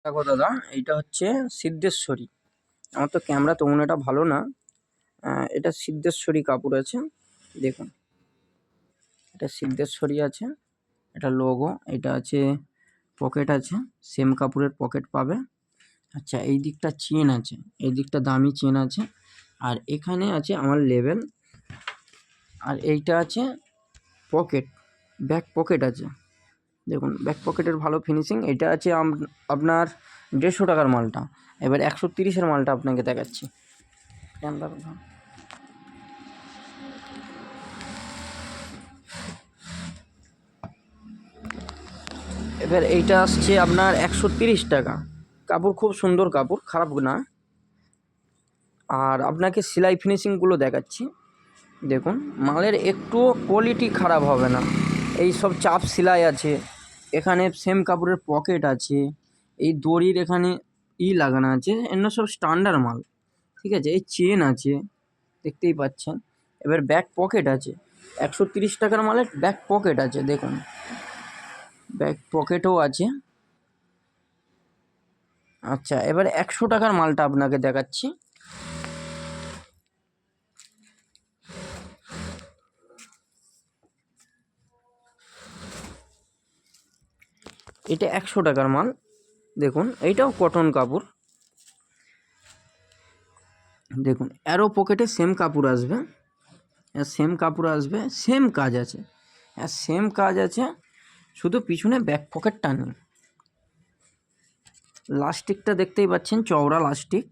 দেখো দাদা, এইটা হচ্ছে সিদ্ধেশ্বরী। আমার তো ক্যামেরা তেমন এটা ভালো না। এটা সিদ্ধেশ্বরী কাপড় আছে, দেখুন। এটা সিদ্ধেশ্বরী আছে, এটা লোগো, এটা আছে পকেট আছে, সেম কাপড়ের পকেট পাবে। আচ্ছা, এই দিকটা চেন আছে, এই দিকটা দামি চেন আছে, আর এখানে আছে আমার লেবেল, আর এইটা আছে পকেট, ব্যাক পকেট আছে। দেখুন, ব্যাক পকেটের ভালো ফিনিশিং। এটা আছে আপনার 150 টাকার মালটা। এবার 130-এর মালটা আপনাকে দেখাচ্ছি। এবার এইটা আসছে আপনার 130 টাকা। কাপড় খুব সুন্দর কাপড়, খারাপ না। আর আপনাকে সেলাই ফিনিশিংগুলো দেখাচ্ছি। দেখুন, মালের একটুও কোয়ালিটি খারাপ হবে না। এই সব চাপ সেলাই আছে, এখানে সেম কাপড়ের পকেট আছে, এই দড়ির এখানে লাগানো আছে, এগুলো সব স্ট্যান্ডার্ড মাল, ঠিক আছে। এই চেন আছে, দেখতেই পাচ্ছেন। এবার ব্যাক পকেট আছে, 130 টাকার মালের ব্যাক পকেট আছে, দেখুন, ব্যাক পকেটও আছে। আচ্ছা, এবার 100 টাকার মালটা আপনাকে দেখাচ্ছি। এটা 100 টাকার মাল, দেখুন, এইটাও কটন কাপড়। দেখুন, অ্যারো পকেটে সেম কাপড় আসবে, সেম কাপড় আসবে, সেম কাজ আছে, সেম কাজ আছে, শুধু পিছনে ব্যাক পকেটটা নেই। লাস্টিকটা দেখতেই পাচ্ছেন, চওড়া লাস্টিক।